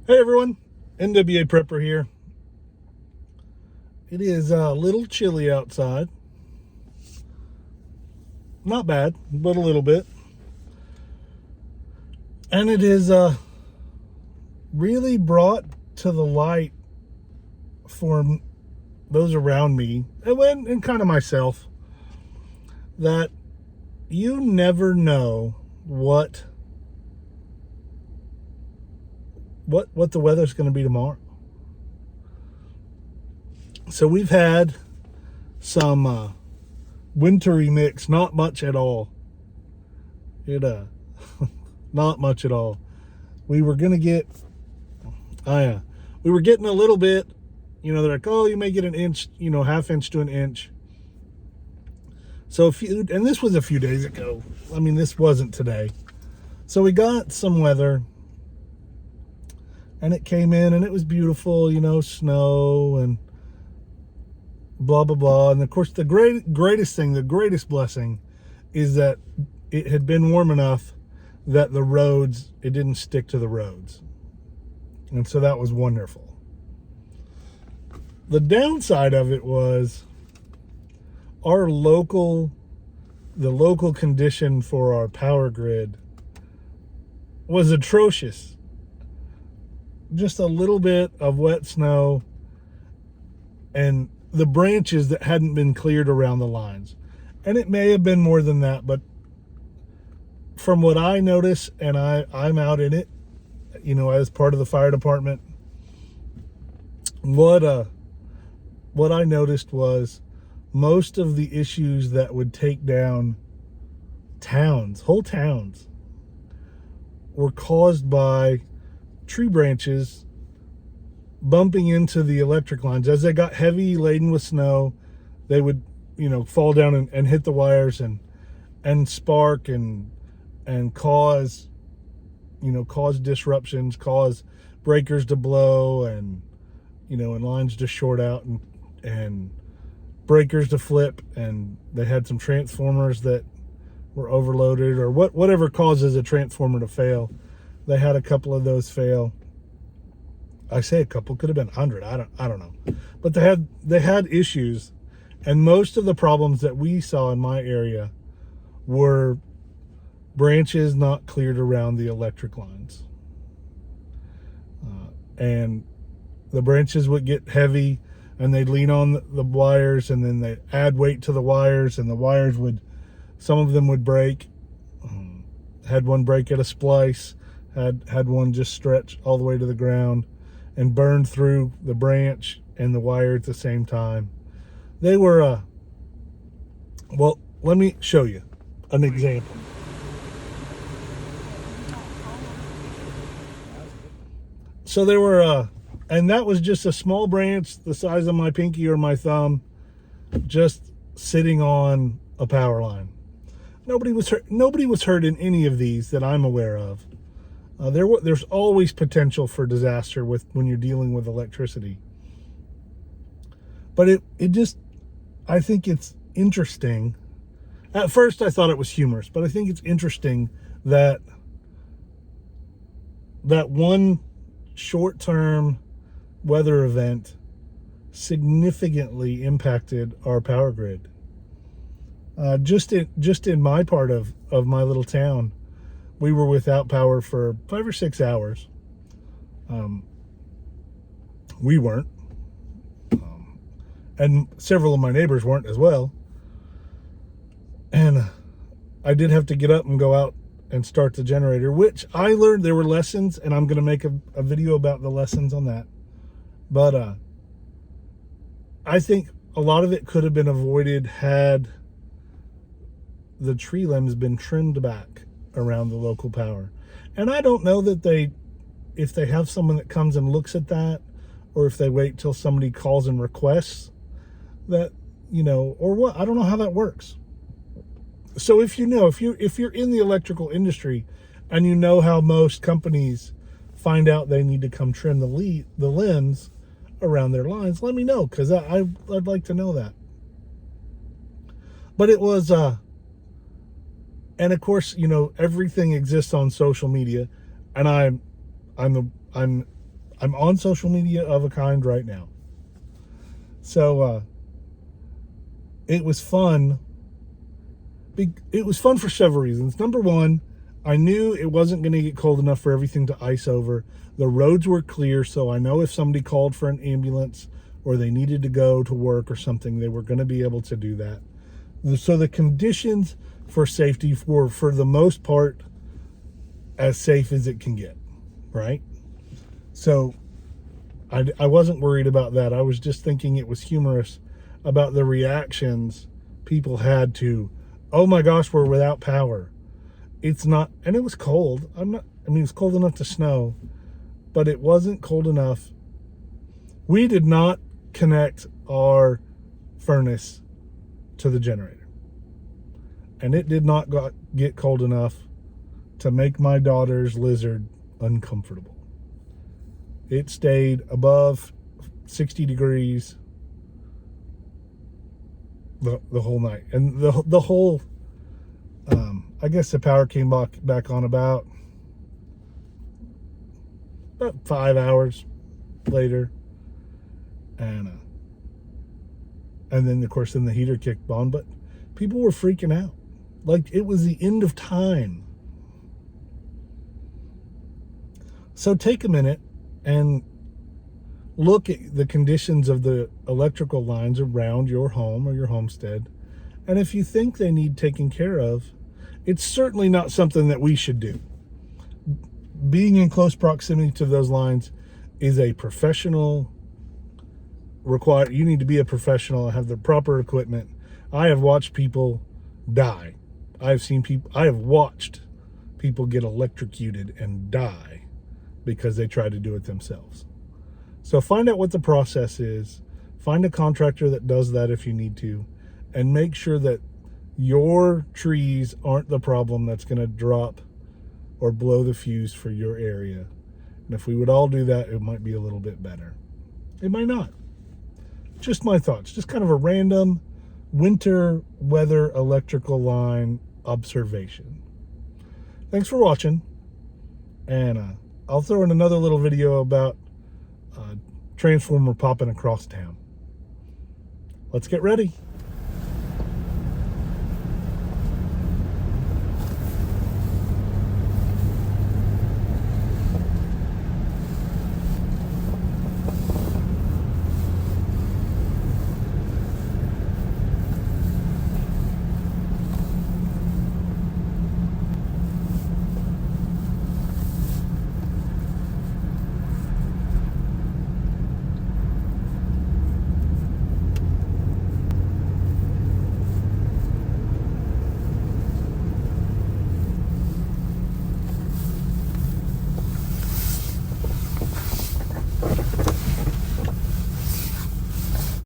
Hey everyone, NWA Prepper here. It is a little chilly outside. Not bad, but a little bit. And it is really brought to the light for those around me and kind of myself that you never know what the weather's going to be tomorrow. So we've had some wintry mix, not much at all. Not much at all. We were gonna get, we were getting a little bit. They're like, oh, you may get an inch, half inch to an inch. So and this was a few days ago. I mean, this wasn't today. So we got some weather. And it came in and it was beautiful, snow and blah, blah, blah. And of course, the greatest blessing is that it had been warm enough that it didn't stick to the roads. And so that was wonderful. The downside of it was the local condition for our power grid was atrocious. Just a little bit of wet snow and the branches that hadn't been cleared around the lines. And it may have been more than that, but from what I notice, and I'm out in it, as part of the fire department, what I noticed was most of the issues that would take down whole towns, were caused by tree branches bumping into the electric lines. As they got heavy laden with snow, they would fall down and hit the wires and spark and cause disruptions, cause breakers to blow and lines to short out and breakers to flip. And they had some transformers that were overloaded or whatever causes a transformer to fail. They had a couple of those fail. I say a couple, could have been 100. I don't know. But they had issues, and most of the problems that we saw in my area were branches not cleared around the electric lines. And the branches would get heavy and they'd lean on the wires, and then they add weight to the wires, and the wires some of them would break. Had one break at a splice. Had one just stretch all the way to the ground and burn through the branch and the wire at the same time. They were, well, let me show you an example. So there were, and that was just a small branch the size of my pinky or my thumb, just sitting on a power line. Nobody was hurt in any of these that I'm aware of. There's always potential for disaster when you're dealing with electricity. But I think it's interesting. At first I thought it was humorous, but I think it's interesting that one short-term weather event significantly impacted our power grid. Just in my part of my little town, we were without power for 5 or 6 hours. We weren't. And several of my neighbors weren't as well. And I did have to get up and go out and start the generator, which I learned there were lessons, and I'm going to make a video about the lessons on that. But I think a lot of it could have been avoided had the tree limbs been trimmed back around the local power. And I don't know that if they have someone that comes and looks at that, or if they wait till somebody calls and requests that, or what, I don't know how that works. So if you're in the electrical industry and you know how most companies find out they need to come trim the limbs around their lines, let me know, because I'd like to know that. But it was and of course, everything exists on social media, and I'm I'm on social media of a kind right now. So it was fun. It was fun for several reasons. Number one, I knew it wasn't going to get cold enough for everything to ice over. The roads were clear, so I know if somebody called for an ambulance or they needed to go to work or something, they were going to be able to do that. So the conditions for safety were, for the most part, as safe as it can get, right? So I wasn't worried about that. I was just thinking it was humorous about the reactions people had to, oh my gosh, we're without power. It's not, and it was cold. It was cold enough to snow, but it wasn't cold enough. We did not connect our furnace to the generator, and it did not get cold enough to make my daughter's lizard uncomfortable. It stayed above 60 degrees the whole night, and the whole I guess the power came back on about 5 hours later, and then of course then the heater kicked on. But people were freaking out like it was the end of time. So take a minute and look at the conditions of the electrical lines around your home or your homestead, and if you think they need taken care of, it's certainly not something that we should do. Being in close proximity to those lines is a professional required. You need to be a professional and have the proper equipment. I have watched people die. I have watched people get electrocuted and die because they try to do it themselves. So find out what the process is. Find a contractor that does that if you need to, and make sure that your trees aren't the problem that's going to drop or blow the fuse for your area. And if we would all do that, it might be a little bit better. It might not. Just my thoughts. Just kind of a random winter weather electrical line observation. Thanks for watching. And I'll throw in another little video about transformer popping across town. Let's get ready.